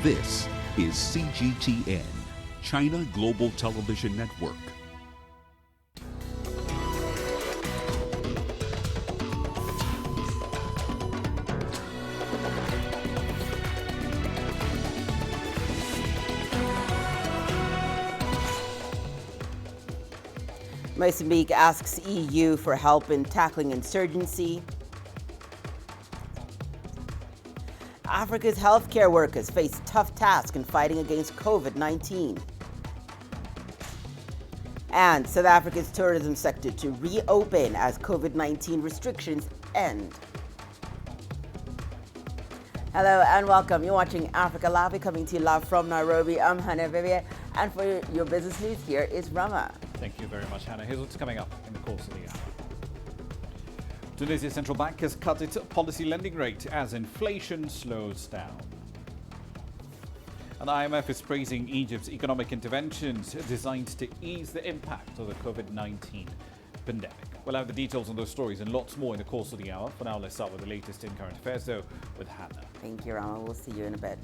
This is CGTN, China Global Television Network. Mozambique asks EU for help in tackling insurgency. Africa's healthcare workers face tough task in fighting against COVID-19. And South Africa's tourism sector to reopen as COVID-19 restrictions end. Hello and welcome. You're watching Africa Live. We're coming to you live from Nairobi. I'm Hannah Viviers, and for your business news, here is Rama. Thank you very much, Hannah. Here's what's coming up in the course of the hour. Tunisia's central bank has cut its policy lending rate as inflation slows down. And the IMF is praising Egypt's economic interventions designed to ease the impact of the COVID-19 pandemic. We'll have the details on those stories and lots more in the course of the hour. For now, let's start with the latest in current affairs, though, with Hannah. Thank you, Rama. We'll see you in a bit.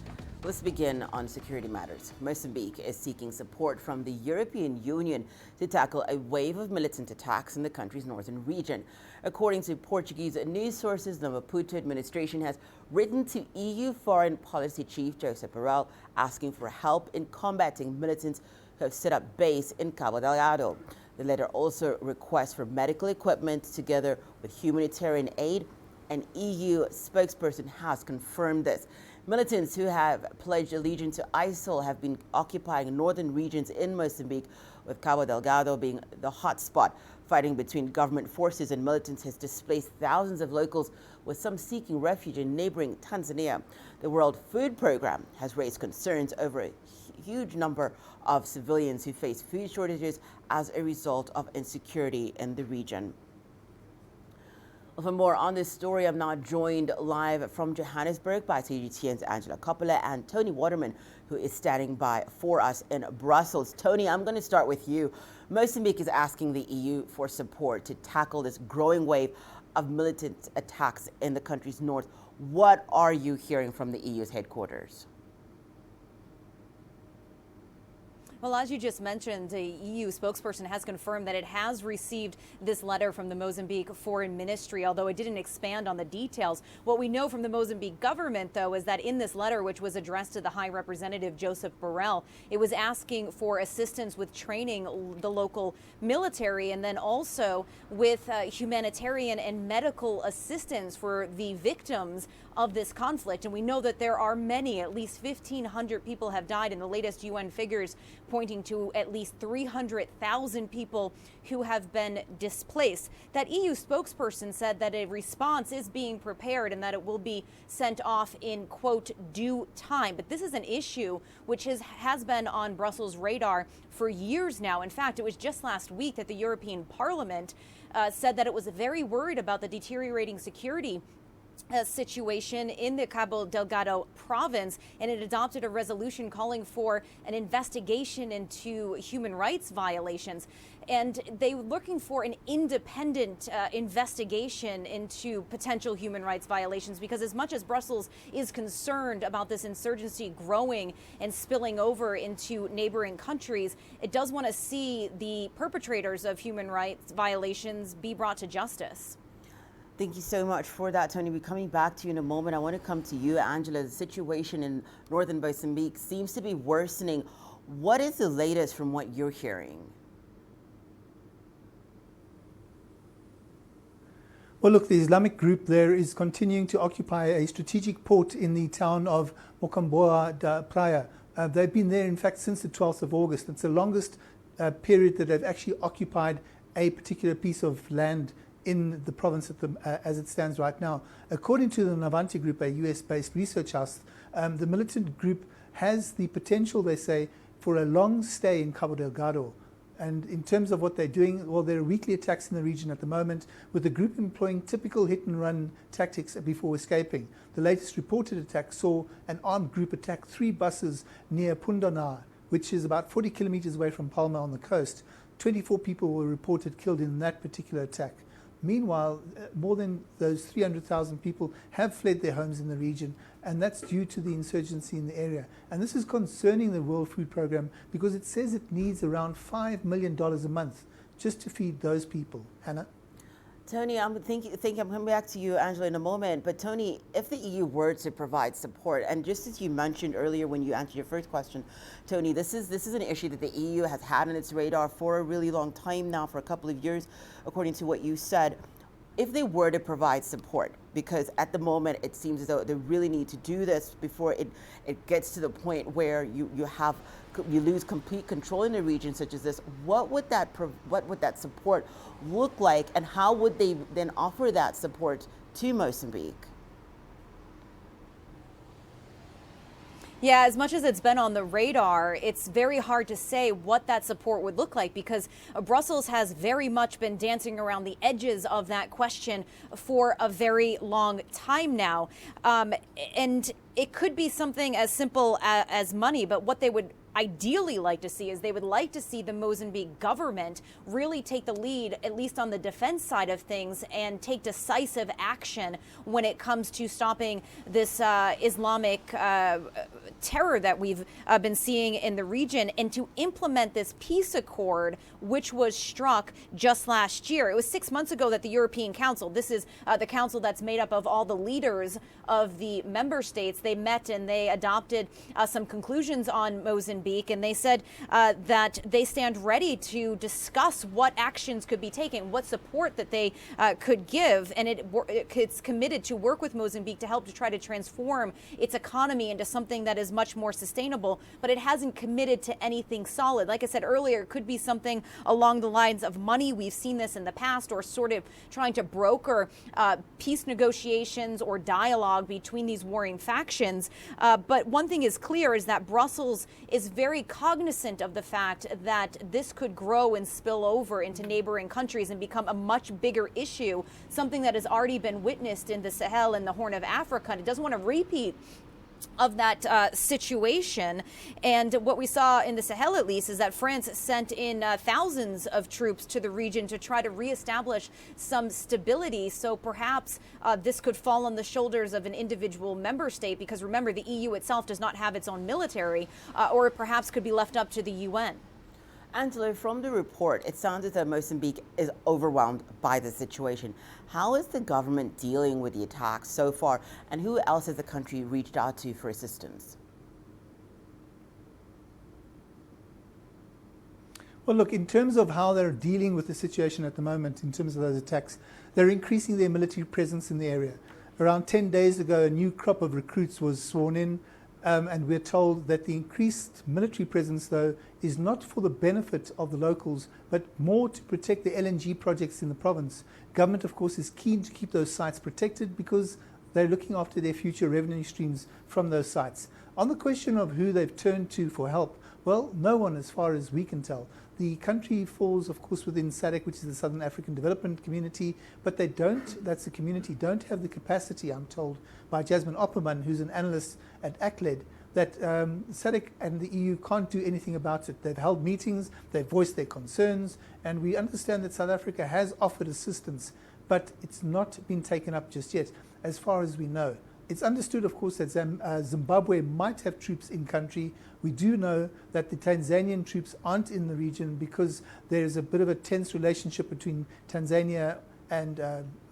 Let's begin on security matters. Mozambique is seeking support from the European Union to tackle a wave of militant attacks in the country's northern region. According to Portuguese news sources, the Maputo administration has written to EU Foreign Policy Chief Joseph Borrell asking for help in combating militants who have set up base in Cabo Delgado. The letter also requests for medical equipment together with humanitarian aid. An EU spokesperson has confirmed this. Militants who have pledged allegiance to ISIL have been occupying northern regions in Mozambique, with Cabo Delgado being the hotspot. Fighting between government forces and militants has displaced thousands of locals, with some seeking refuge in neighboring Tanzania. The World Food Programme has raised concerns over a huge number of civilians who face food shortages as a result of insecurity in the region. For more on this story, I'm now joined live from Johannesburg by CGTN's Angela Coppola and Tony Waterman, who is standing by for us in Brussels. Tony, I'm going to start with you. Mozambique is asking the EU for support to tackle this growing wave of militant attacks in the country's north. What are you hearing from the EU's headquarters? Well, as you just mentioned, the EU spokesperson has confirmed that it has received this letter from the Mozambique Foreign Ministry, although it didn't expand on the details. What we know from the Mozambique government, though, is that in this letter, which was addressed to the High Representative Joseph Borrell, it was asking for assistance with training the local military and then also with humanitarian and medical assistance for the victims of this conflict. And we know that there are many, at least 1,500 people have died in the latest UN figures, pointing to at least 300,000 people who have been displaced. That EU spokesperson said that a response is being prepared and that it will be sent off in, quote, due time. But this is an issue which has been on Brussels' radar for years now. In fact, it was just last week that the European Parliament said that it was very worried about the deteriorating security situation in the Cabo Delgado province, and it adopted a resolution calling for an investigation into human rights violations. And they were looking for an independent investigation into potential human rights violations, because as much as Brussels is concerned about this insurgency growing and spilling over into neighboring countries, it does want to see the perpetrators of human rights violations be brought to justice. Thank you so much for that, Tony. We're coming back to you in a moment. I want to come to you, Angela. The situation in northern Mozambique seems to be worsening. What is the latest from what you're hearing? Well, look, the Islamic group there is continuing to occupy a strategic port in the town of Mocamboa da Praia. They've been there, in fact, since the 12th of August. It's the longest period that they've actually occupied a particular piece of land in the province as it stands right now. According to the Navanti Group, a US-based research house, the militant group has the potential, they say, for a long stay in Cabo Delgado. And in terms of what they're doing, well, there are weekly attacks in the region at the moment, with the group employing typical hit-and-run tactics before escaping. The latest reported attack saw an armed group attack 3 buses near Pundona, which is about 40 kilometers away from Palma on the coast. 24 people were reported killed in that particular attack. Meanwhile, more than those 300,000 people have fled their homes in the region, and that's due to the insurgency in the area. And this is concerning the World Food Programme because it says it needs around $5 million a month just to feed those people. Hannah? Tony, I'm coming back to you, Angela, in a moment. But Tony, if the EU were to provide support, and just as you mentioned earlier when you answered your first question, Tony, this is an issue that the EU has had on its radar for a really long time now, for a couple of years, according to what you said. If they were to provide support, because at the moment it seems as though they really need to do this before it gets to the point where you lose complete control in a region such as this, what would that support look like, and how would they then offer that support to Mozambique? Yeah, as much as it's been on the radar, it's very hard to say what that support would look like because Brussels has very much been dancing around the edges of that question for a very long time now. And it could be something as simple as money, but what they would ideally like to see is they would like to see the Mozambique government really take the lead, at least on the defense side of things, and take decisive action when it comes to stopping this Islamic terror that we've been seeing in the region, and to implement this peace accord, which was struck just last year. It was 6 months ago that the European Council, this is the council that's made up of all the leaders of the member states, they met and they adopted some conclusions on Mozambique, and they said that they stand ready to discuss what actions could be taken, what support that they could give, and it's committed to work with Mozambique to help to try to transform its economy into something that is much more sustainable, but it hasn't committed to anything solid. Like I said earlier, it could be something along the lines of money. We've seen this in the past, or sort of trying to broker peace negotiations or dialogue between these warring factions. But one thing is clear is that Brussels is very cognizant of the fact that this could grow and spill over into neighboring countries and become a much bigger issue, something that has already been witnessed in the Sahel and the Horn of Africa. And it doesn't want to repeat of that situation. And what we saw in the Sahel, at least, is that France sent in thousands of troops to the region to try to reestablish some stability. So perhaps this could fall on the shoulders of an individual member state, because remember, the EU itself does not have its own military, or it perhaps could be left up to the UN. Angela, from the report, it sounds as though Mozambique is overwhelmed by the situation. How is the government dealing with the attacks so far, and who else has the country reached out to for assistance? Well, look, in terms of how they're dealing with the situation at the moment, in terms of those attacks, they're increasing their military presence in the area. Around 10 days ago, a new crop of recruits was sworn in. And we're told that the increased military presence, though, is not for the benefit of the locals, but more to protect the LNG projects in the province. Government, of course, is keen to keep those sites protected because they're looking after their future revenue streams from those sites. On the question of who they've turned to for help, well, no one, as far as we can tell. The country falls, of course, within SADC, which is the Southern African Development Community, but they don't, that's the community, don't have the capacity, I'm told, by Jasmine Opperman, who's an analyst at ACLED, that SADC and the EU can't do anything about it. They've held meetings, they've voiced their concerns, and we understand that South Africa has offered assistance, but it's not been taken up just yet, as far as we know. It's understood, of course, that Zimbabwe might have troops in country. We do know that the Tanzanian troops aren't in the region because there's a bit of a tense relationship between Tanzania and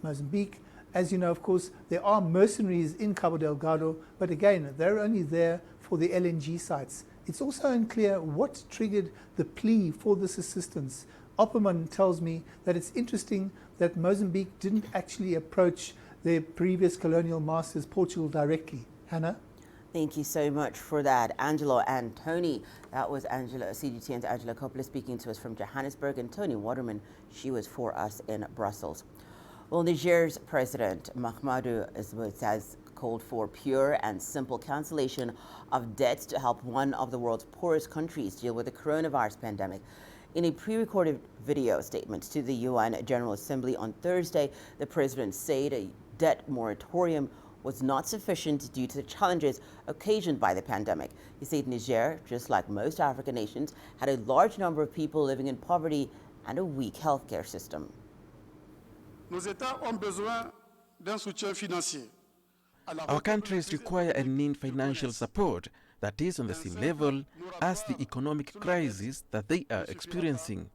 Mozambique. As you know, of course, there are mercenaries in Cabo Delgado, but again, they're only there for the LNG sites. It's also unclear what triggered the plea for this assistance. Opperman tells me that it's interesting that Mozambique didn't actually approach their previous colonial masters, Portugal, directly. Hannah? Thank you so much for that, Angelo and Tony. That was Angela, CGTN's Angela Coppola speaking to us from Johannesburg, and Tony Waterman, she was for us in Brussels. Well, Niger's President Mahamadou Issoufou has called for pure and simple cancellation of debts to help one of the world's poorest countries deal with the coronavirus pandemic. In a pre-recorded video statement to the UN General Assembly on Thursday, the president said a debt moratorium was not sufficient due to the challenges occasioned by the pandemic. He said Niger, just like most African nations, had a large number of people living in poverty and a weak healthcare system. Nos États ont besoin d'un soutien financier. Our countries require and need financial support that is on the same level as the economic crisis that they are experiencing.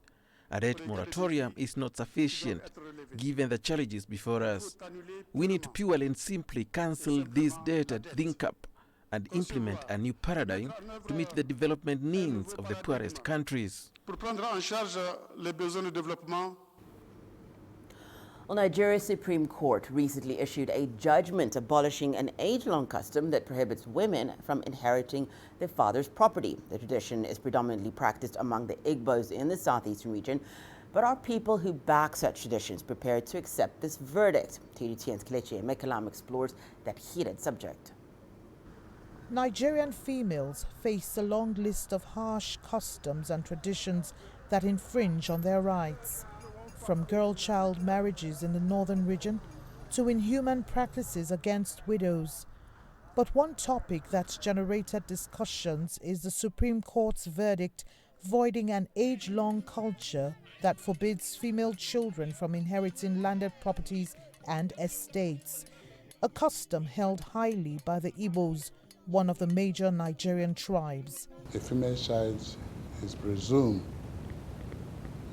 A debt moratorium is not sufficient given the challenges before us. We need to purely and simply cancel this debt and link up and implement a new paradigm to meet the development needs of the poorest countries. Pour prendre en charge les besoins de développement. Well, Nigeria's Supreme Court recently issued a judgment abolishing an age-long custom that prohibits women from inheriting their father's property. The tradition is predominantly practiced among the Igbos in the southeastern region, but are people who back such traditions prepared to accept this verdict? CGTN's Kelechi Emekalam explores that heated subject. Nigerian females face a long list of harsh customs and traditions that infringe on their rights. From girl-child marriages in the northern region to inhuman practices against widows. But one topic that's generated discussions is the Supreme Court's verdict voiding an age-long culture that forbids female children from inheriting landed properties and estates, a custom held highly by the Igbos, one of the major Nigerian tribes. A female child is presumed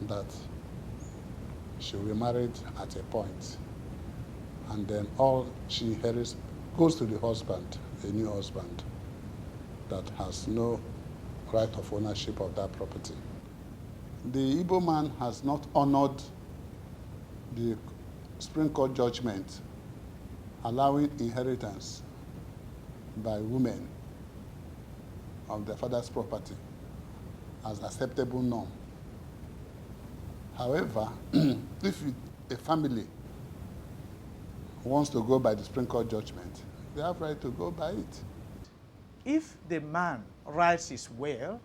that she will be married at a point, and then all she inherits goes to the husband, a new husband, that has no right of ownership of that property. The Igbo man has not honored the Supreme Court judgment allowing inheritance by women of their father's property as acceptable norm. However, if a family wants to go by the Supreme Court judgment, they have right to go by it. If the man writes his will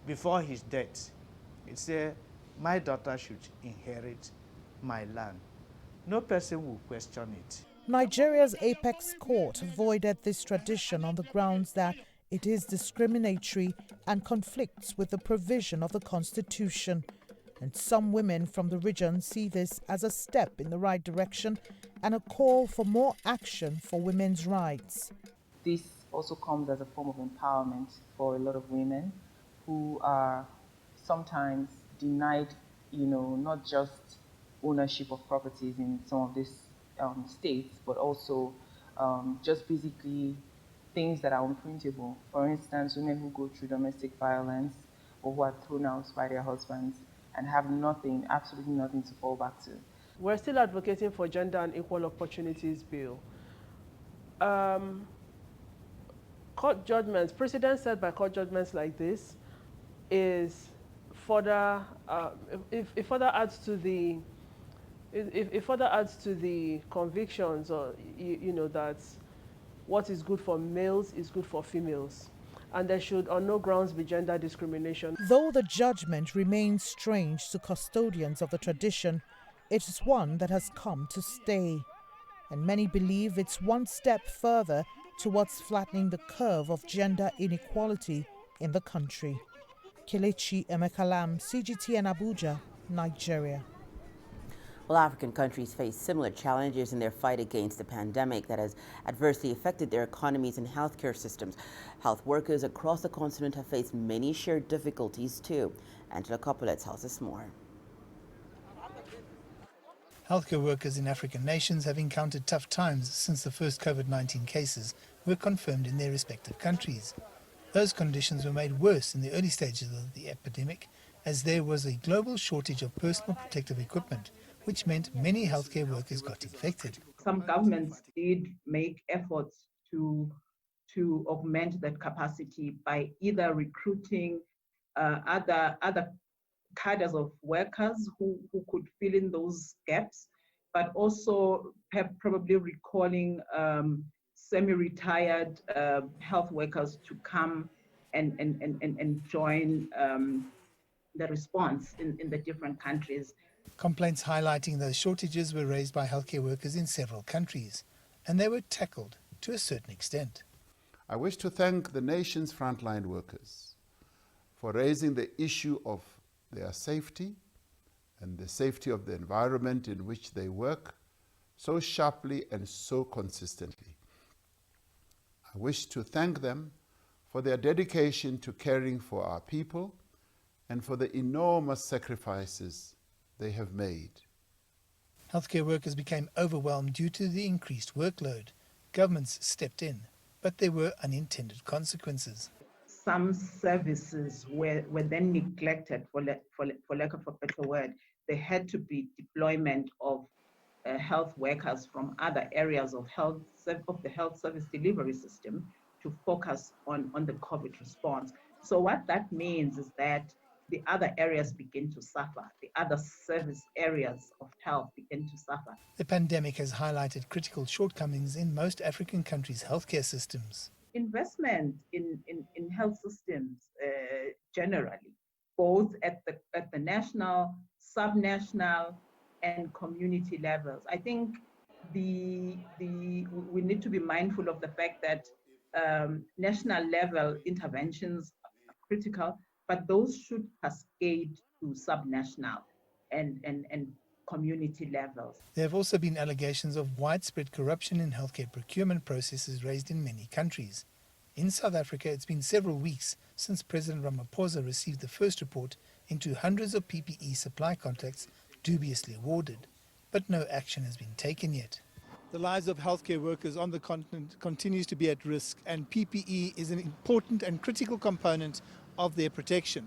before his death, it says, my daughter should inherit my land. No person will question it. Nigeria's apex court voided this tradition on the grounds that it is discriminatory and conflicts with the provision of the Constitution. And some women from the region see this as a step in the right direction and a call for more action for women's rights. This also comes as a form of empowerment for a lot of women who are sometimes denied, not just ownership of properties in some of these states, but also just basically things that are unprintable. For instance, women who go through domestic violence or who are thrown out by their husbands and have nothing, absolutely nothing to fall back to. We're still advocating for gender and equal opportunities bill. Court judgments, precedents set by court judgments like this is further, it further adds to the, it further adds to the convictions, or that what is good for males is good for females. And there should on no grounds be gender discrimination. Though the judgment remains strange to custodians of the tradition, it is one that has come to stay. And many believe it's one step further towards flattening the curve of gender inequality in the country. Kelechi Emekalam, CGTN Abuja, Nigeria. Well, African countries face similar challenges in their fight against the pandemic that has adversely affected their economies and healthcare systems. Health workers across the continent have faced many shared difficulties too. Angela Coppola tells us more. Healthcare workers in African nations have encountered tough times since the first COVID-19 cases were confirmed in their respective countries. Those conditions were made worse in the early stages of the epidemic, as there was a global shortage of personal protective equipment, which meant many healthcare workers got infected. Some governments did make efforts to augment that capacity by either recruiting other cadres of workers who could fill in those gaps, but also probably recalling semi-retired health workers to come and join the response in the different countries. Complaints highlighting those shortages were raised by healthcare workers in several countries, and they were tackled to a certain extent. I wish to thank the nation's frontline workers for raising the issue of their safety, and the safety of the environment in which they work so sharply and so consistently. I wish to thank them for their dedication to caring for our people and for the enormous sacrifices they have made. Healthcare workers became overwhelmed due to the increased workload. Governments stepped in, but there were unintended consequences. Some services were then neglected, for lack of a better word. There had to be deployment of health workers from other areas of the health service delivery system to focus on the COVID response. So what that means is that the other areas begin to suffer. The other service areas of health begin to suffer. The pandemic has highlighted critical shortcomings in most African countries' healthcare systems. Investment in health systems generally, both at the national, subnational, and community levels. I think we need to be mindful of the fact that national level interventions are critical, but those should cascade to subnational and community levels. There have also been allegations of widespread corruption in healthcare procurement processes raised in many countries. In South Africa, it's been several weeks since President Ramaphosa received the first report into hundreds of PPE supply contracts dubiously awarded, but no action has been taken yet. The lives of healthcare workers on the continent continues to be at risk, and PPE is an important and critical component of their protection.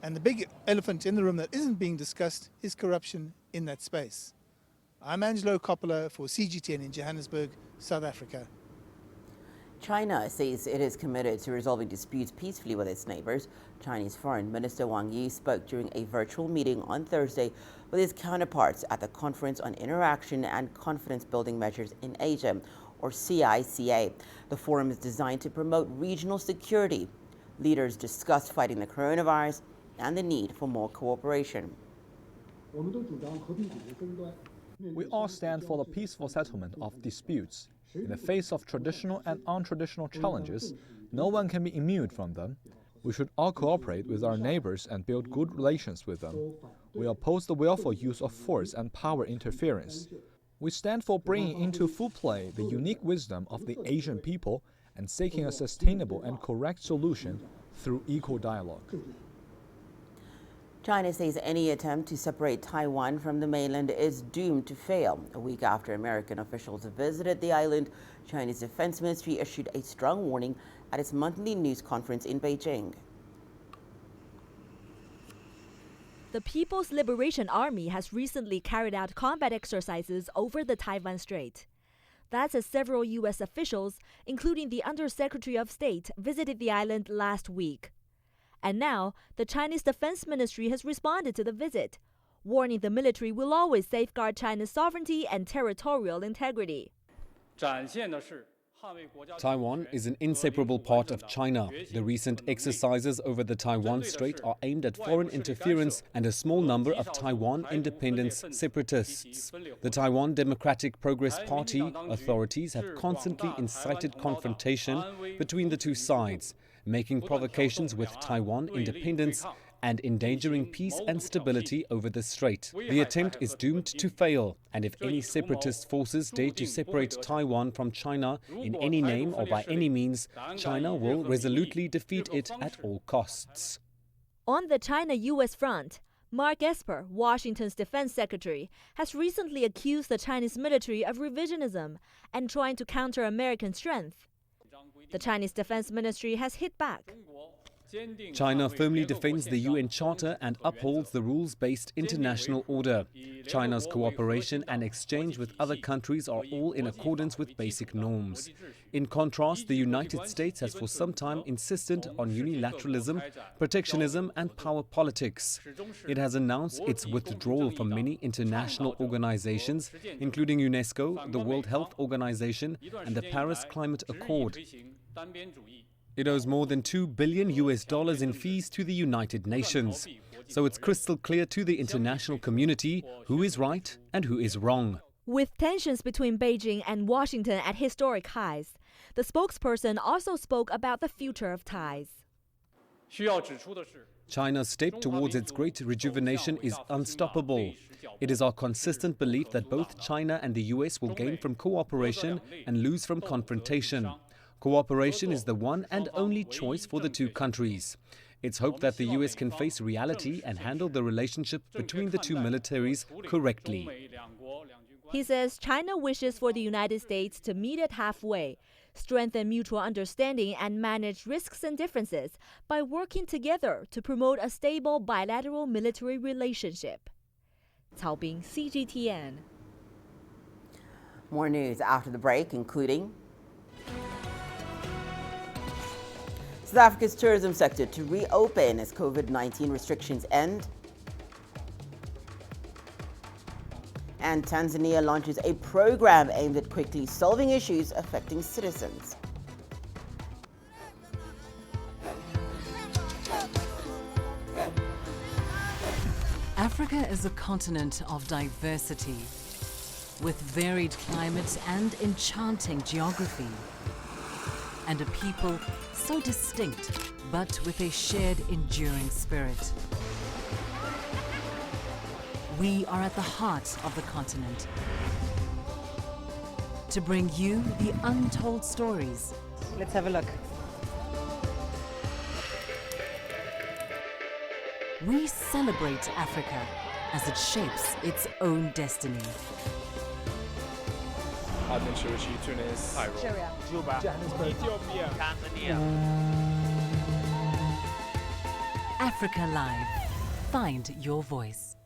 And the big elephant in the room that isn't being discussed is corruption in that space. I'm Angelo Coppola for CGTN in Johannesburg, South Africa. China says it is committed to resolving disputes peacefully with its neighbors. Chinese Foreign Minister Wang Yi spoke during a virtual meeting on Thursday with his counterparts at the Conference on Interaction and Confidence-Building Measures in Asia, or CICA. The forum is designed to promote regional security. Leaders discussed fighting the coronavirus and the need for more cooperation. We all stand for the peaceful settlement of disputes. In the face of traditional and untraditional challenges, no one can be immune from them. We should all cooperate with our neighbors and build good relations with them. We oppose the willful use of force and power interference. We stand for bringing into full play the unique wisdom of the Asian people and seeking a sustainable and correct solution through equal dialogue. China says any attempt to separate Taiwan from the mainland is doomed to fail. A week after American officials visited the island, China's Defense Ministry issued a strong warning at its monthly news conference in Beijing. The People's Liberation Army has recently carried out combat exercises over the Taiwan Strait. That's as several U.S. officials, including the Undersecretary of State, visited the island last week. And now, the Chinese Defense Ministry has responded to the visit, warning the military will always safeguard China's sovereignty and territorial integrity. Taiwan is an inseparable part of China. The recent exercises over the Taiwan Strait are aimed at foreign interference and a small number of Taiwan independence separatists. The Taiwan Democratic Progress Party authorities have constantly incited confrontation between the two sides, making provocations with Taiwan independence and endangering peace and stability over the strait. The attempt is doomed to fail, and if any separatist forces dare to separate Taiwan from China in any name or by any means, China will resolutely defeat it at all costs. On the China-US front, Mark Esper, Washington's defense secretary, has recently accused the Chinese military of revisionism and trying to counter American strength. The Chinese Defense Ministry has hit back. China firmly defends the UN Charter and upholds the rules-based international order. China's cooperation and exchange with other countries are all in accordance with basic norms. In contrast, the United States has for some time insisted on unilateralism, protectionism and power politics. It has announced its withdrawal from many international organizations, including UNESCO, the World Health Organization and the Paris Climate Accord. It owes more than $2 billion in fees to the United Nations. So it's crystal clear to the international community who is right and who is wrong. With tensions between Beijing and Washington at historic highs, the spokesperson also spoke about the future of ties. China's step towards its great rejuvenation is unstoppable. It is our consistent belief that both China and the US will gain from cooperation and lose from confrontation. Cooperation is the one and only choice for the two countries. It's hoped that the US can face reality and handle the relationship between the two militaries correctly. He says China wishes for the United States to meet it halfway, strengthen mutual understanding and manage risks and differences by working together to promote a stable bilateral military relationship. Cao Bing, CGTN. More news after the break, including South Africa's tourism sector to reopen as COVID-19 restrictions end. And Tanzania launches a program aimed at quickly solving issues affecting citizens. Africa is a continent of diversity, with varied climates and enchanting geography, and a people so distinct, but with a shared enduring spirit. We are at the heart of the continent to bring you the untold stories. Let's have a look. We celebrate Africa as it shapes its own destiny. Tunis, Cairo, Juba, Johannesburg, Ethiopia, Tanzania. Africa Live. Find your voice.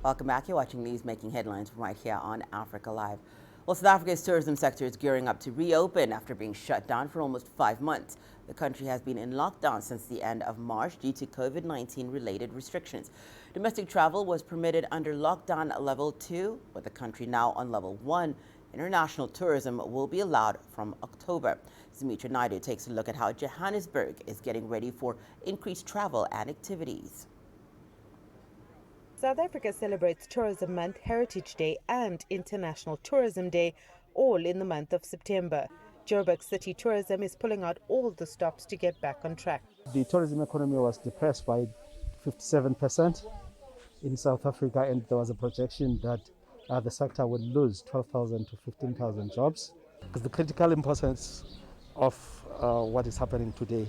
Welcome back. You're watching News Making Headlines right here on Africa Live. Well, South Africa's tourism sector is gearing up to reopen after being shut down for almost 5 months. The country has been in lockdown since the end of March due to COVID-19 related restrictions. Domestic travel was permitted under lockdown level 2, with the country now on level 1. International tourism will be allowed from October. Sumitra Naidu takes a look at how Johannesburg is getting ready for increased travel and activities. South Africa celebrates Tourism Month, Heritage Day and International Tourism Day, all in the month of September. Joburg City Tourism is pulling out all the stops to get back on track. The tourism economy was depressed by 57% in South Africa, and there was a projection that the sector would lose 12,000 to 15,000 jobs. Because the critical importance of what is happening today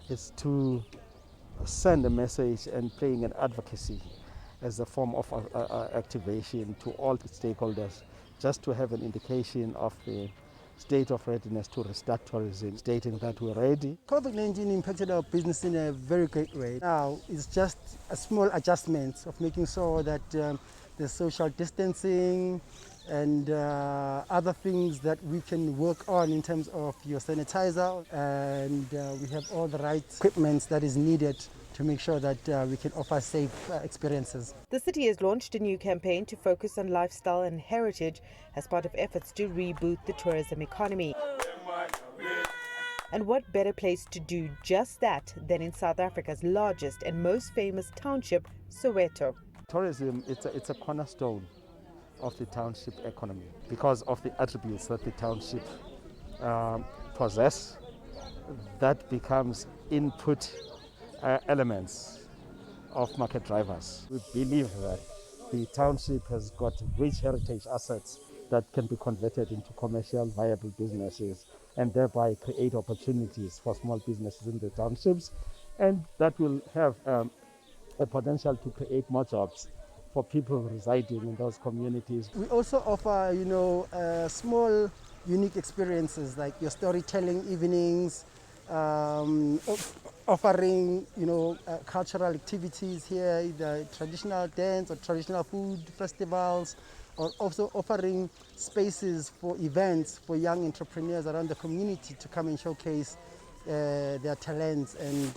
is to send a message and playing an advocacy as a form of activation to all the stakeholders, just to have an indication of the state of readiness to restart tourism, stating that we're ready. COVID-19 impacted our business in a very great way. Now it's just a small adjustment of making sure that there's social distancing and other things that we can work on in terms of your sanitizer, and we have all the right equipment that is needed to make sure that we can offer safe experiences. The city has launched a new campaign to focus on lifestyle and heritage as part of efforts to reboot the tourism economy. And what better place to do just that than in South Africa's largest and most famous township, Soweto. Tourism, it's a cornerstone of the township economy because of the attributes that the township possess. That becomes input elements of market drivers. We believe that the township has got rich heritage assets that can be converted into commercial viable businesses and thereby create opportunities for small businesses in the townships, and that will have a potential to create more jobs for people residing in those communities. We also offer, small, unique experiences like your storytelling evenings, offering, cultural activities here, the traditional dance or traditional food festivals, or also offering spaces for events for young entrepreneurs around the community to come and showcase their talents and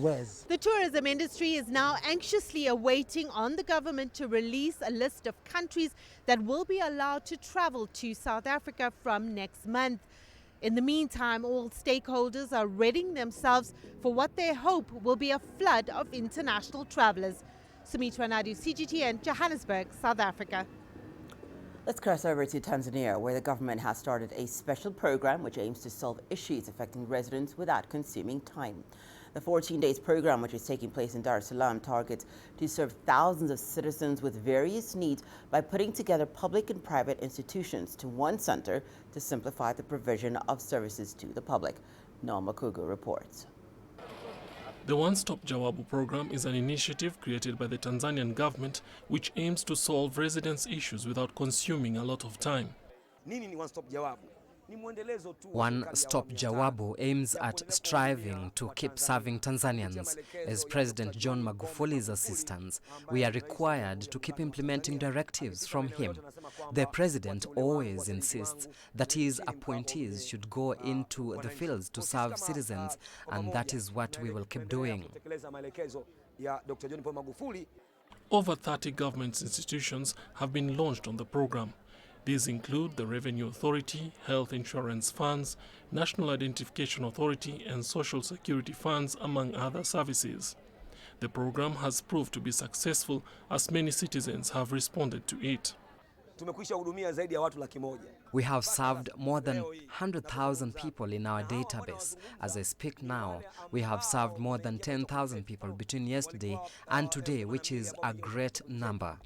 wares. The tourism industry is now anxiously awaiting on the government to release a list of countries that will be allowed to travel to South Africa from next month. In the meantime, all stakeholders are readying themselves for what they hope will be a flood of international travelers. Sumitra Naidu, CGTN, Johannesburg, South Africa. Let's cross over to Tanzania, where the government has started a special program which aims to solve issues affecting residents without consuming time. The 14 days program, which is taking place in Dar es Salaam, targets to serve thousands of citizens with various needs by putting together public and private institutions to one center to simplify the provision of services to the public. Noel Makugu reports. The One-Stop Jawabu program is an initiative created by the Tanzanian government which aims to solve residents' issues without consuming a lot of time. One-Stop Jawabu aims at striving to keep serving Tanzanians. As President John Magufuli's assistants, we are required to keep implementing directives from him. The president always insists that his appointees should go into the fields to serve citizens, and that is what we will keep doing. Over 30 government institutions have been launched on the program. These include the Revenue Authority, Health Insurance Funds, National Identification Authority and Social Security Funds, among other services. The program has proved to be successful as many citizens have responded to it. We have served more than 100,000 people in our database. As I speak now, we have served more than 10,000 people between yesterday and today, which is a great number.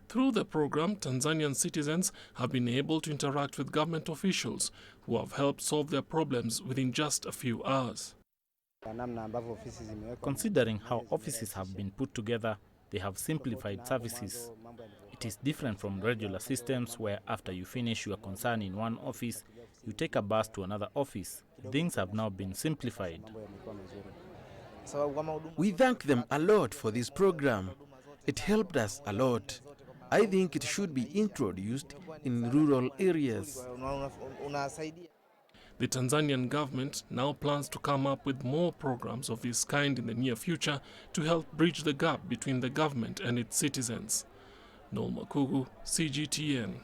Through the program, Tanzanian citizens have been able to interact with government officials who have helped solve their problems within just a few hours. Considering how offices have been put together, they have simplified services. It is different from regular systems where after you finish your concern in one office, you take a bus to another office. Things have now been simplified. We thank them a lot for this program. It helped us a lot. I think it should be introduced in rural areas. The Tanzanian government now plans to come up with more programs of this kind in the near future to help bridge the gap between the government and its citizens. Noel Makugu, CGTN.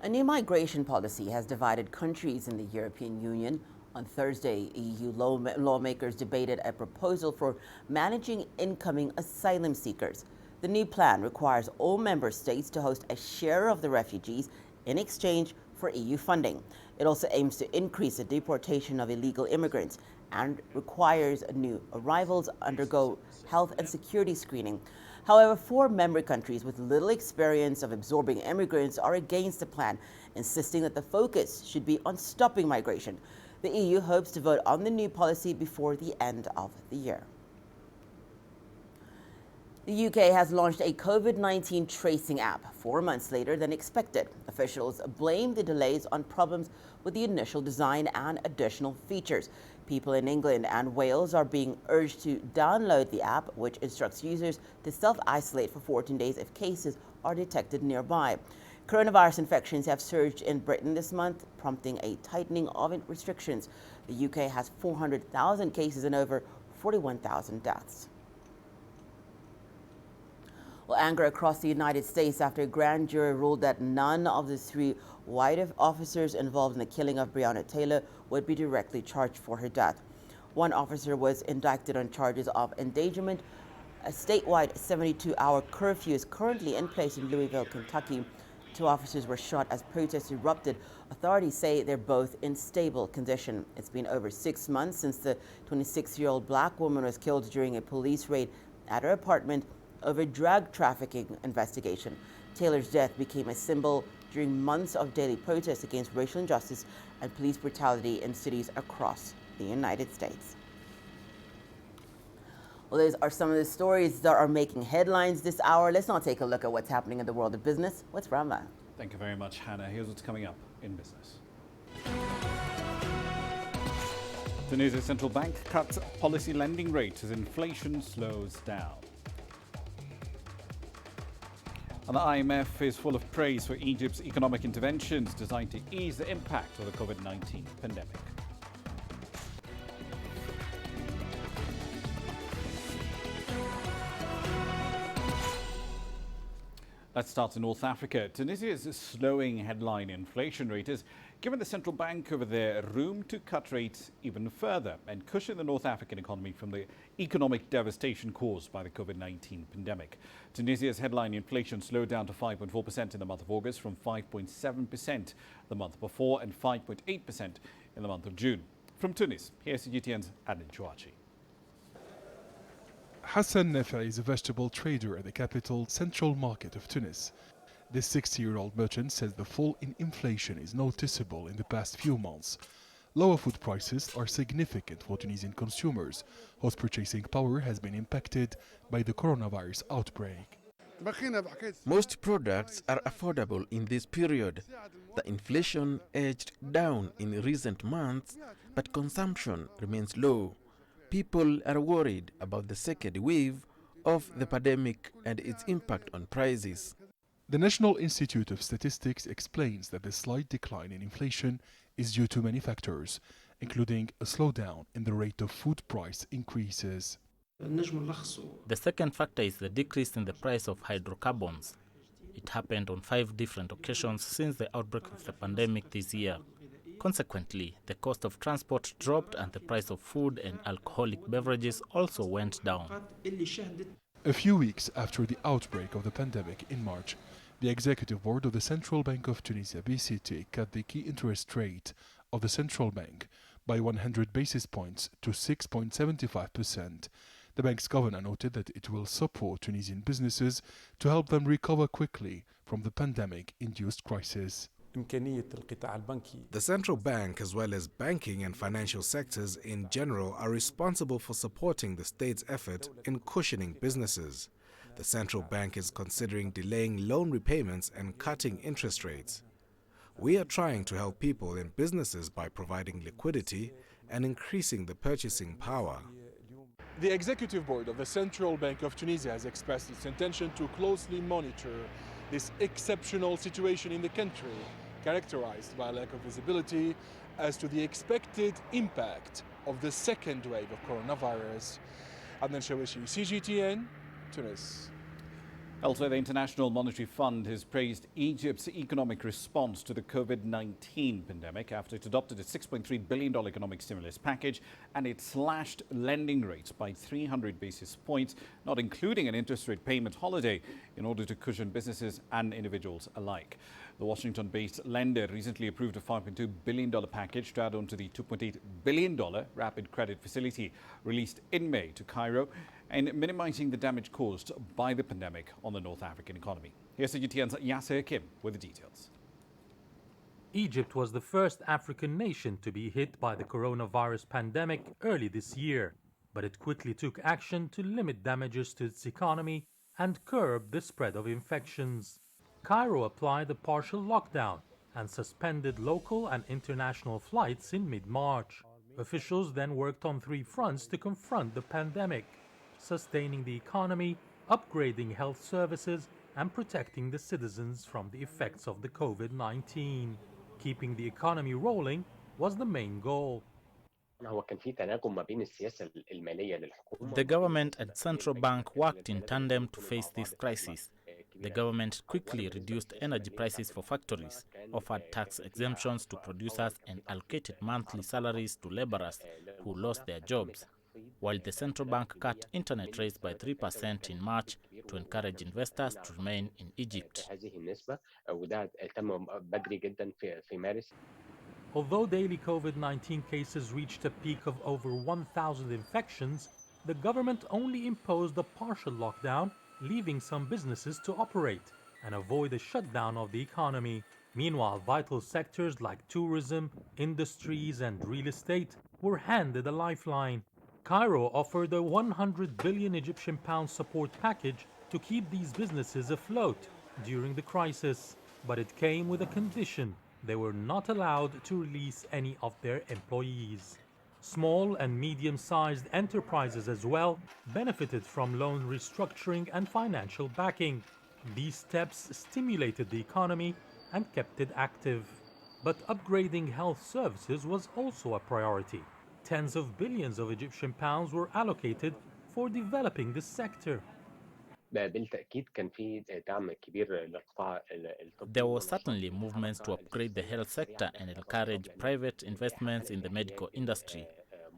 A new migration policy has divided countries in the European Union. On Thursday, EU lawmakers debated a proposal for managing incoming asylum seekers. The new plan requires all member states to host a share of the refugees in exchange for EU funding. It also aims to increase the deportation of illegal immigrants and requires new arrivals undergo health and security screening. However, 4 member countries with little experience of absorbing immigrants are against the plan, insisting that the focus should be on stopping migration. The EU hopes to vote on the new policy before the end of the year. The UK has launched a COVID-19 tracing app 4 months later than expected. Officials blame the delays on problems with the initial design and additional features. People in England and Wales are being urged to download the app, which instructs users to self-isolate for 14 days if cases are detected nearby. Coronavirus infections have surged in Britain this month, prompting a tightening of restrictions. The UK has 400,000 cases and over 41,000 deaths. Well, anger across the United States after a grand jury ruled that none of the 3 white officers involved in the killing of Breonna Taylor would be directly charged for her death. One officer was indicted on charges of endangerment. A statewide 72-hour curfew is currently in place in Louisville, Kentucky. 2 officers were shot as protests erupted. Authorities say they're both in stable condition. It's been over 6 months since the 26-year-old black woman was killed during a police raid at her apartment over drug trafficking investigation. Taylor's death became a symbol during months of daily protests against racial injustice and police brutality in cities across the United States. Well, those are some of the stories that are making headlines this hour. Let's now take a look at what's happening in the world of business. What's Rama? Thank you very much, Hannah. Here's what's coming up in business. Tunisia's central bank cuts policy lending rate as inflation slows down. And the IMF is full of praise for Egypt's economic interventions designed to ease the impact of the COVID-19 pandemic. Let's start in North Africa. Tunisia's slowing headline inflation rate is giving the central bank over there room to cut rates even further and cushion the North African economy from the economic devastation caused by the COVID-19 pandemic. Tunisia's headline inflation slowed down to 5.4% in the month of August from 5.7% the month before and 5.8% in the month of June. From Tunis, here's CGTN's Adnan Chouachi. Hassan Nefa is a vegetable trader at the capital central market of Tunis. This 60-year-old merchant says the fall in inflation is noticeable in the past few months. Lower food prices are significant for Tunisian consumers, whose purchasing power has been impacted by the coronavirus outbreak. Most products are affordable in this period. The inflation edged down in recent months, but consumption remains low. People are worried about the second wave of the pandemic and its impact on prices. The National Institute of Statistics explains that the slight decline in inflation is due to many factors, including a slowdown in the rate of food price increases. The second factor is the decrease in the price of hydrocarbons. It happened on 5 different occasions since the outbreak of the pandemic this year. Consequently, the cost of transport dropped and the price of food and alcoholic beverages also went down. A few weeks after the outbreak of the pandemic in March, the Executive Board of the Central Bank of Tunisia, BCT, cut the key interest rate of the central bank by 100 basis points to 6.75%. The bank's governor noted that it will support Tunisian businesses to help them recover quickly from the pandemic-induced crisis. The central bank, as well as banking and financial sectors in general, are responsible for supporting the state's effort in cushioning businesses. The central bank is considering delaying loan repayments and cutting interest rates. We are trying to help people and businesses by providing liquidity and increasing the purchasing power. The Executive Board of the Central Bank of Tunisia has expressed its intention to closely monitor this exceptional situation in the country, characterized by a lack of visibility as to the expected impact of the second wave of coronavirus. Adnan Chouachi, CGTN, Tunis. Elsewhere, the International Monetary Fund has praised Egypt's economic response to the COVID-19 pandemic after it adopted a $6.3 billion economic stimulus package and it slashed lending rates by 300 basis points, not including an interest rate payment holiday, in order to cushion businesses and individuals alike. The Washington-based lender recently approved a $5.2 billion package to add on to the $2.8 billion rapid credit facility released in May to Cairo, and minimizing the damage caused by the pandemic on the North African economy. Here's CGTN's Yasser Kim with the details. Egypt was the first African nation to be hit by the coronavirus pandemic early this year, but it quickly took action to limit damages to its economy and curb the spread of infections. Cairo applied a partial lockdown and suspended local and international flights in mid-March. Officials then worked on 3 fronts to confront the pandemic: sustaining the economy, upgrading health services, and protecting the citizens from the effects of the COVID-19. Keeping the economy rolling was the main goal. The government and central bank worked in tandem to face this crisis. The government quickly reduced energy prices for factories, offered tax exemptions to producers, and allocated monthly salaries to laborers who lost their jobs, while the central bank cut internet rates by 3% in March to encourage investors to remain in Egypt. Although daily COVID-19 cases reached a peak of over 1,000 infections, the government only imposed a partial lockdown, leaving some businesses to operate and avoid a shutdown of the economy. Meanwhile, vital sectors like tourism, industries, and real estate were handed a lifeline. Cairo offered a 100 billion Egyptian pound support package to keep these businesses afloat during the crisis, but it came with a condition: they were not allowed to release any of their employees. Small and medium-sized enterprises as well benefited from loan restructuring and financial backing. These steps stimulated the economy and kept it active. But upgrading health services was also a priority. Tens of billions of Egyptian pounds were allocated for developing this sector. There were certainly movements to upgrade the health sector and encourage private investments in the medical industry.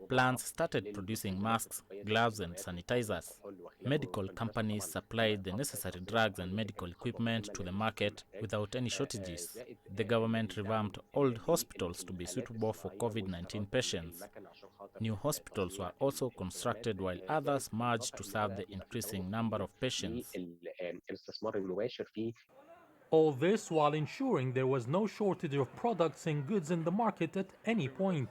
Plants started producing masks, gloves and sanitizers. Medical companies supplied the necessary drugs and medical equipment to the market without any shortages. The government revamped old hospitals to be suitable for COVID-19 patients. New hospitals were also constructed while others merged to serve the increasing number of patients. All this while ensuring there was no shortage of products and goods in the market at any point,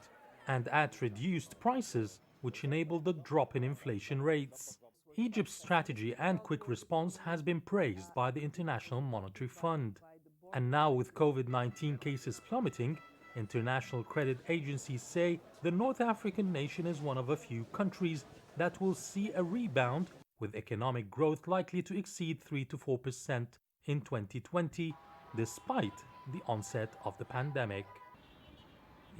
and at reduced prices, which enabled a drop in inflation rates. Egypt's strategy and quick response has been praised by the International Monetary Fund. And now with COVID-19 cases plummeting, international credit agencies say the North African nation is one of a few countries that will see a rebound, with economic growth likely to exceed 3 to 4% in 2020, despite the onset of the pandemic.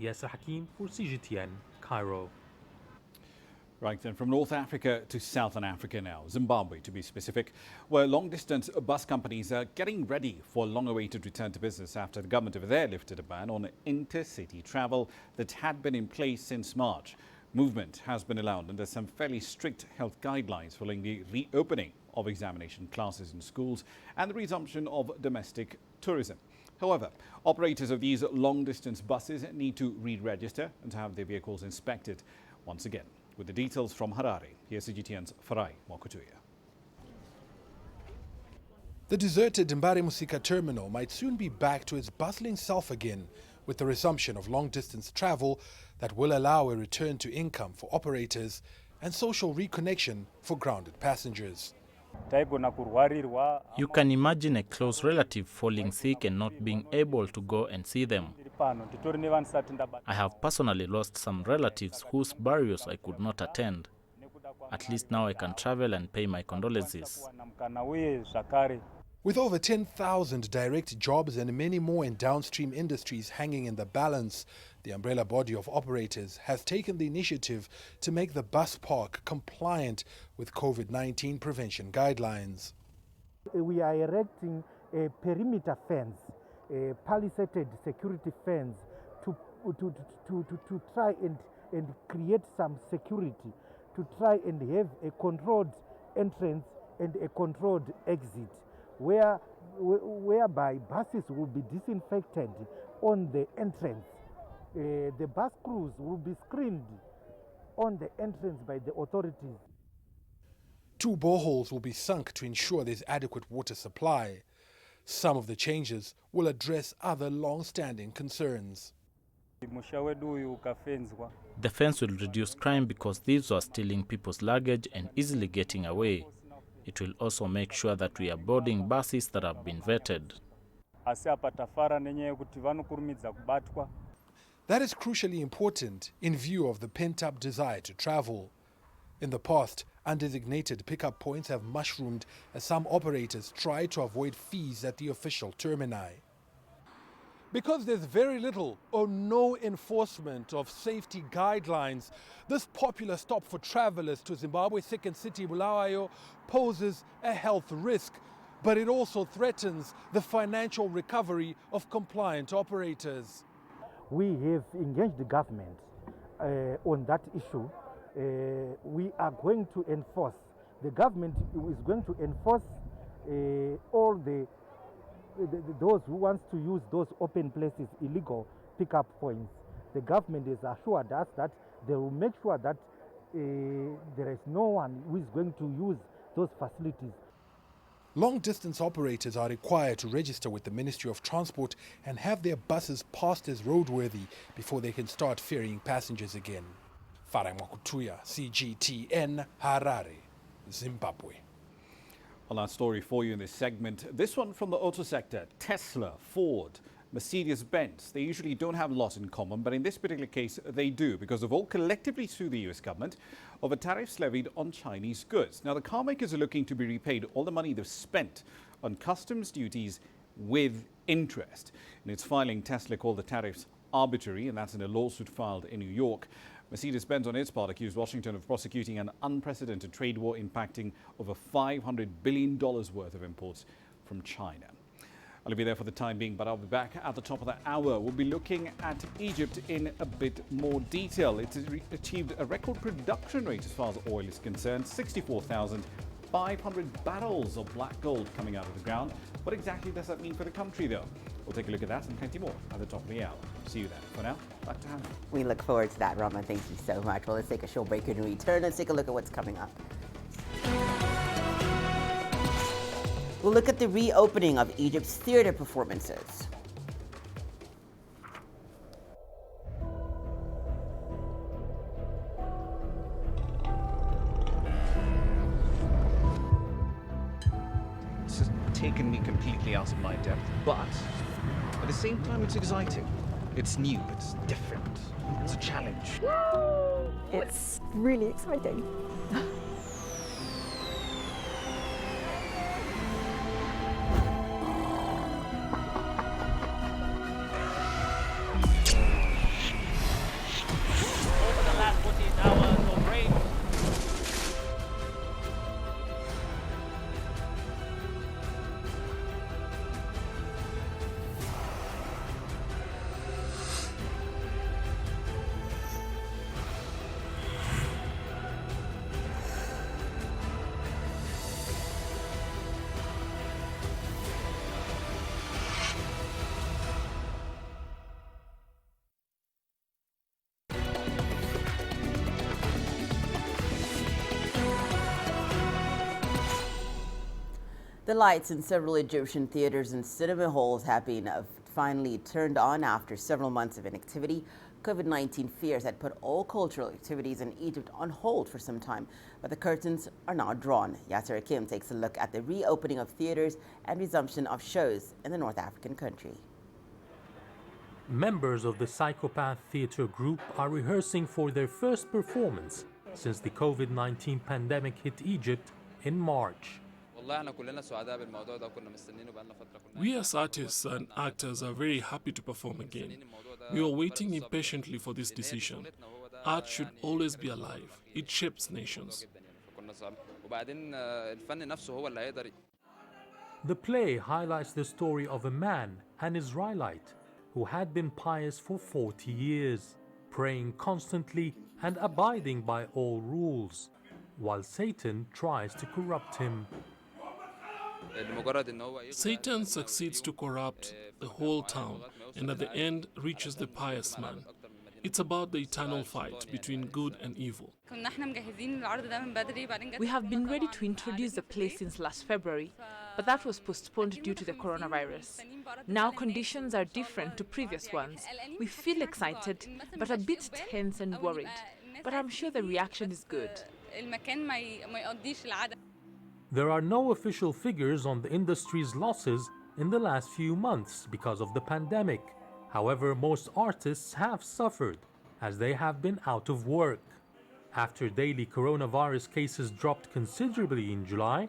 Yasser Hakim for CGTN, Cairo. Right then, from North Africa to Southern Africa now, Zimbabwe to be specific, where long-distance bus companies are getting ready for a long-awaited return to business after the government over there lifted a ban on intercity travel that had been in place since March. Movement has been allowed under some fairly strict health guidelines following the reopening of examination classes in schools and the resumption of domestic tourism. However, operators of these long-distance buses need to re-register and to have their vehicles inspected once again. With the details from Harare, here's CGTN's Farai Mwakutuya. The deserted Mbare Musika terminal might soon be back to its bustling self again with the resumption of long-distance travel that will allow a return to income for operators and social reconnection for grounded passengers. You can imagine a close relative falling sick and not being able to go and see them. I have personally lost some relatives whose burials I could not attend. At least now I can travel and pay my condolences. With over 10,000 direct jobs and many more in downstream industries hanging in the balance, the umbrella body of operators has taken the initiative to make the bus park compliant with COVID-19 prevention guidelines. We are erecting a perimeter fence, a palisaded security fence to try and create some security, to try and have a controlled entrance and a controlled exit, whereby buses will be disinfected on the entrance. The bus crews will be screened on the entrance by the authorities. 2 boreholes will be sunk to ensure there's adequate water supply. Some of the changes will address other long-standing concerns. The fence will reduce crime because thieves are stealing people's luggage and easily getting away. It will also make sure that we are boarding buses that have been vetted. That is crucially important in view of the pent-up desire to travel. In the past, undesignated pickup points have mushroomed as some operators try to avoid fees at the official termini. Because there's very little or no enforcement of safety guidelines, this popular stop for travelers to Zimbabwe's second city, Bulawayo, poses a health risk, but it also threatens the financial recovery of compliant operators. We have engaged the government on that issue. We are going to enforce. The government is going to enforce all those who want to use those open places, illegal pickup points. The government has assured us that they will make sure that there is no one who is going to use those facilities. Long-distance operators are required to register with the Ministry of Transport and have their buses passed as roadworthy before they can start ferrying passengers again. Farai Mwakutuya, CGTN, Harare, Zimbabwe. Well, our story for you in this segment. This one from the auto sector. Tesla, Ford, Mercedes-Benz. They usually don't have a lot in common, but in this particular case, they do, because they've all collectively sued the US government over tariffs levied on Chinese goods. Now, the car makers are looking to be repaid all the money they've spent on customs duties with interest. In its filing, Tesla called the tariffs arbitrary, and that's in a lawsuit filed in New York. Mercedes-Benz, on its part, accused Washington of prosecuting an unprecedented trade war impacting over $500 billion worth of imports from China. I'll be there for the time being, but I'll be back at the top of the hour. We'll be looking at Egypt in a bit more detail. It's achieved a record production rate as far as oil is concerned, 64,500 barrels of black gold coming out of the ground. What exactly does that mean for the country, though? We'll take a look at that and plenty more at the top of the hour. See you then. For now, back to Hannah. We look forward to that, Rama. Thank you so much. Well, let's take a short break and return. Let's take a look at what's coming up. We'll look at the reopening of Egypt's theater performances. This has taken me completely out of my depth, but at the same time it's exciting. It's new, it's different, it's a challenge. It's really exciting. The lights in several Egyptian theaters and cinema halls have been finally turned on after several months of inactivity. COVID-19 fears had put all cultural activities in Egypt on hold for some time, but the curtains are now drawn. Yasser Hakim takes a look at the reopening of theaters and resumption of shows in the North African country. Members of the Psychopath Theatre Group are rehearsing for their first performance since the COVID-19 pandemic hit Egypt in March. We as artists and actors are very happy to perform again. We were waiting impatiently for this decision. Art should always be alive. It shapes nations. The play highlights the story of a man, an Israelite, who had been pious for 40 years, praying constantly and abiding by all rules, while Satan tries to corrupt him. Satan succeeds to corrupt the whole town and at the end reaches the pious man. It's about the eternal fight between good and evil. We have been ready to introduce the play since last February, but that was postponed due to the coronavirus. Now conditions are different to previous ones. We feel excited, but a bit tense and worried. But I'm sure the reaction is good. There are no official figures on the industry's losses in the last few months because of the pandemic. However, most artists have suffered as they have been out of work. After daily coronavirus cases dropped considerably in July,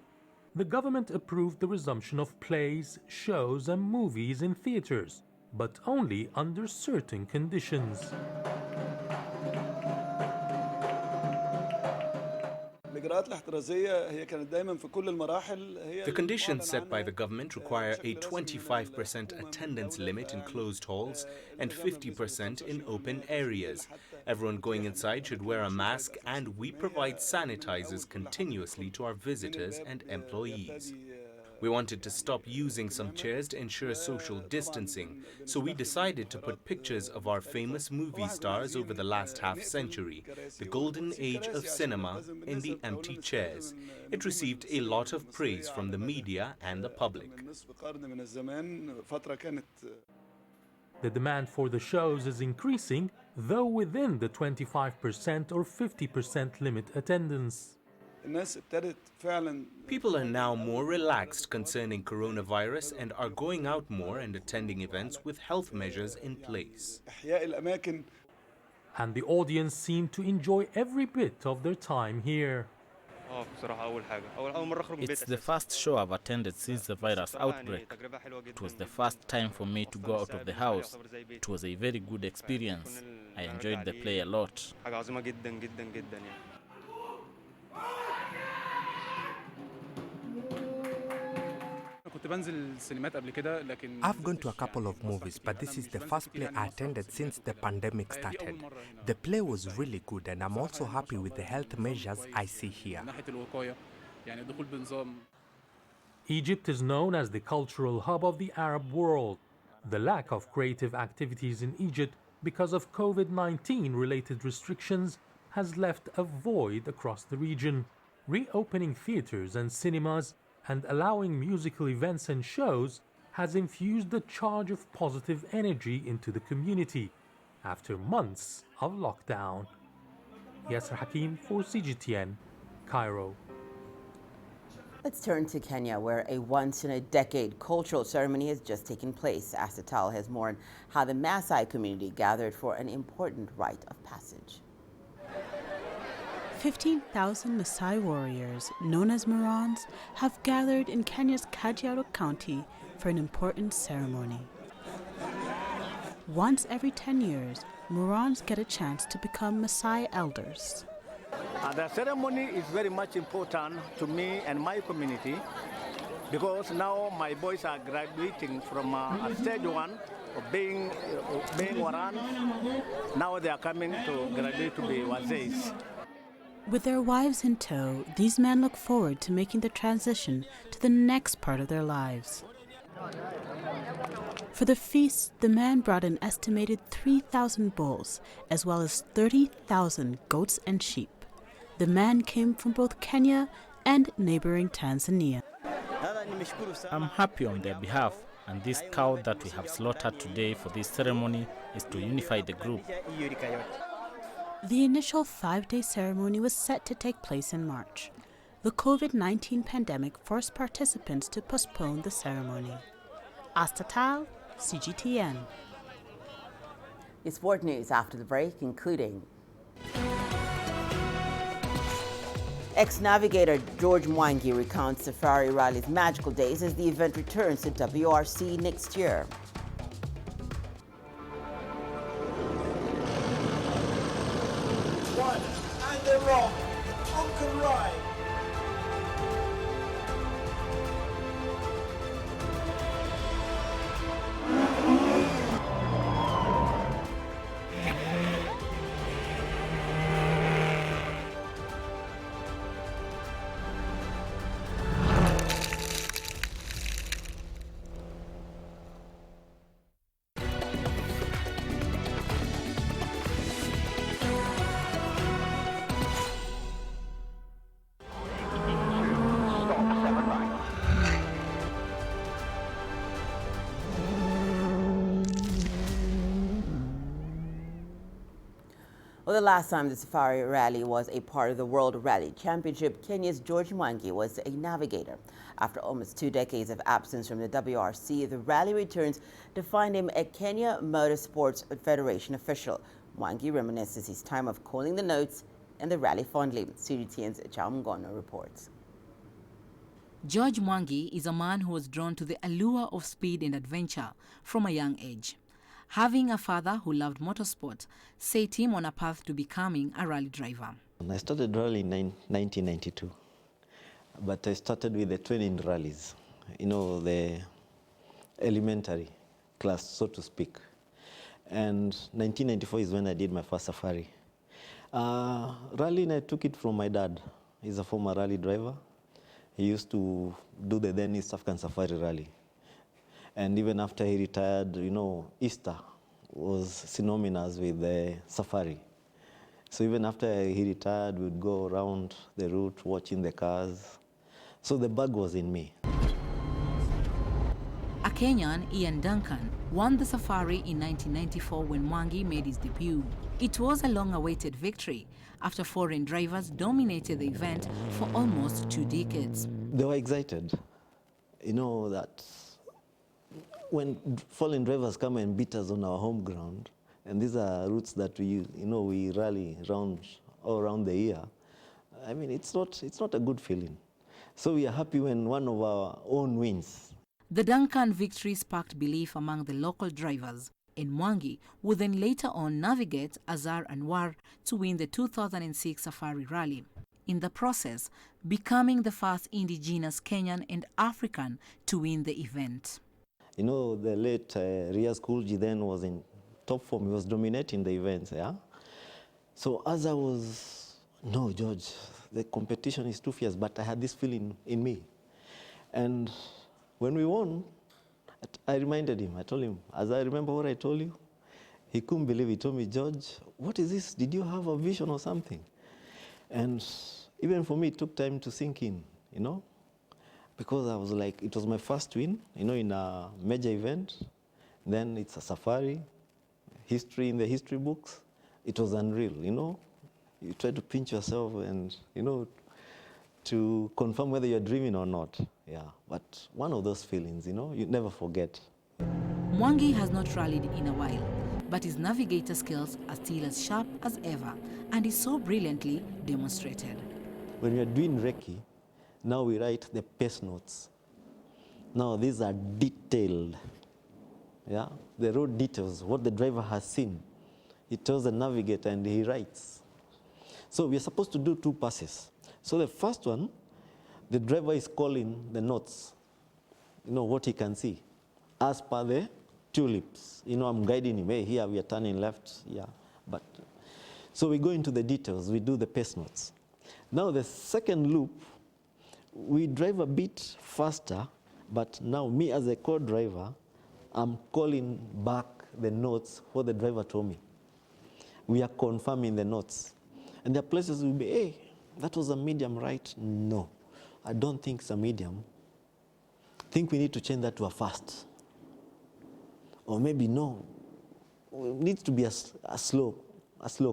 the government approved the resumption of plays, shows and movies in theaters, but only under certain conditions. The conditions set by the government require a 25% attendance limit in closed halls and 50% in open areas. Everyone going inside should wear a mask, and we provide sanitizers continuously to our visitors and employees. We wanted to stop using some chairs to ensure social distancing, so we decided to put pictures of our famous movie stars over the last half-century, the golden age of cinema, in the empty chairs. It received a lot of praise from the media and the public. The demand for the shows is increasing, though within the 25% or 50% limit attendance. People are now more relaxed concerning coronavirus and are going out more and attending events with health measures in place. And the audience seem to enjoy every bit of their time here. It's the first show I've attended since the virus outbreak. It was the first time for me to go out of the house. It was a very good experience. I enjoyed the play a lot. I've gone to a couple of movies, but this is the first play I attended since the pandemic started. The play was really good, and I'm also happy with the health measures I see here. Egypt is known as the cultural hub of the Arab world. The lack of creative activities in Egypt because of COVID-19 related restrictions has left a void across the region. Reopening theaters and cinemas and allowing musical events and shows has infused a charge of positive energy into the community after months of lockdown. Yasser Hakim for CGTN, Cairo. Let's turn to Kenya, where a once-in-a-decade cultural ceremony has just taken place. Asatal has more on how the Maasai community gathered for an important rite of passage. 15,000 Maasai warriors, known as Morans, have gathered in Kenya's Kajiado County for an important ceremony. Once every 10 years, Morans get a chance to become Maasai elders. The ceremony is very much important to me and my community because now my boys are graduating from stage one of being Waran. Now they are coming to graduate to be Wazeis. With their wives in tow, these men look forward to making the transition to the next part of their lives. For the feast, the men brought an estimated 3,000 bulls, as well as 30,000 goats and sheep. The men came from both Kenya and neighboring Tanzania. I'm happy on their behalf, and this cow that we have slaughtered today for this ceremony is to unify the group. The initial 5-day ceremony was set to take place in March. The COVID-19 pandemic forced participants to postpone the ceremony. Astatal, CGTN. It's sport news after the break, including ex-navigator George Mwangi recounts Safari Rally's magical days as the event returns to WRC next year. One, and the rock, Uncle Rye. Well, the last time the Safari Rally was a part of the World Rally Championship, Kenya's George Mwangi was a navigator. After almost 2 decades of absence from the WRC, the rally returns to find him a Kenya Motorsports Federation official. Mwangi reminisces his time of calling the notes and the rally fondly. CGTN's Chamgono reports. George Mwangi is a man who was drawn to the allure of speed and adventure from a young age. Having a father who loved motorsport set him on a path to becoming a rally driver. I started rally in 1992, but I started with the training rallies, you know, the elementary class, so to speak. And 1994 is when I did my first safari. Rallying, I took it from my dad. He's a former rally driver. He used to do the then East African Safari Rally. And even after he retired, you know, Easter was synonymous with the safari. So even after he retired, we'd go around the route watching the cars. So the bug was in me. A Kenyan, Ian Duncan, won the safari in 1994 when Mwangi made his debut. It was a long-awaited victory after foreign drivers dominated the event for almost 2 decades. They were excited. You know that when foreign drivers come and beat us on our home ground, and these are routes that we rally around all around the year, I mean, it's not a good feeling. So we are happy when one of our own wins. The Duncan victory sparked belief among the local drivers, and Mwangi would then later on navigate Azar Anwar to win the 2006 Safari Rally. In the process, becoming the first indigenous Kenyan and African to win the event. You know, the late Riaz Kulji then was in top form. He was dominating the events, yeah? So as I was, no, George, the competition is too fierce, but I had this feeling in me. And when we won, I reminded him, I told him, as I remember what I told you, he couldn't believe it. He told me, George, what is this? Did you have a vision or something? And even for me, it took time to sink in, you know, because I was like, it was my first win, you know, in a major event. Then it's a safari, history in the history books. It was unreal, you know. You try to pinch yourself and, you know, to confirm whether you're dreaming or not. Yeah, but one of those feelings, you know, you never forget. Mwangi has not rallied in a while, but his navigator skills are still as sharp as ever and is so brilliantly demonstrated. When we are doing recce, now we write the pace notes. Now these are detailed, yeah? The road details, what the driver has seen. He tells the navigator and he writes. So we are supposed to do 2 passes. So the first one, the driver is calling the notes, you know, what he can see, as per the tulips. You know, I'm guiding him, hey, here we are turning left, yeah. But so we go into the details, we do the pace notes. Now the second loop, we drive a bit faster, but now me as a co-driver, I'm calling back the notes what the driver told me. We are confirming the notes. And there are places we'll be, hey, that was a medium, right? No, I don't think it's a medium. I think we need to change that to a fast. Or maybe no, it needs to be a slow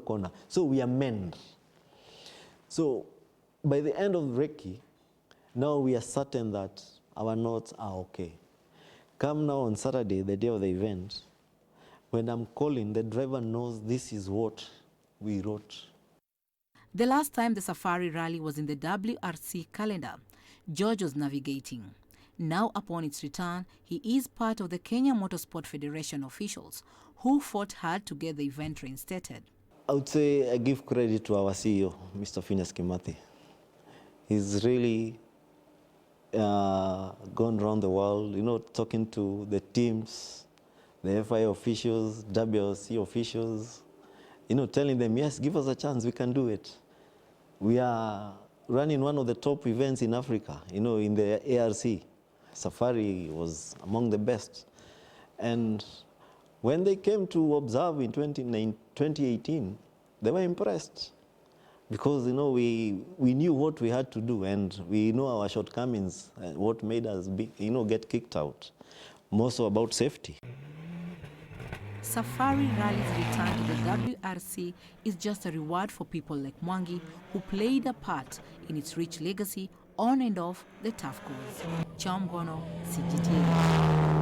corner. So we amend. So by the end of recce, now we are certain that our notes are okay. Come now on Saturday, the day of the event, when I'm calling, the driver knows this is what we wrote. The last time the Safari Rally was in the WRC calendar, George was navigating. Now upon its return, he is part of the Kenya Motorsport Federation officials who fought hard to get the event reinstated. I would say I give credit to our CEO, Mr. Phineas Kimathi. He's really gone around the world, you know, talking to the teams, the FIA officials, WRC officials, you know, telling them, yes, give us a chance, we can do it. We are running one of the top events in Africa, you know, in the ARC. Safari was among the best. And when they came to observe in 2018, they were impressed. Because, you know, we knew what we had to do and we know our shortcomings, what made us, you know, get kicked out. More so about safety. Safari Rally's return to the WRC is just a reward for people like Mwangi, who played a part in its rich legacy on and off the tough course. Chamgono, CGTN.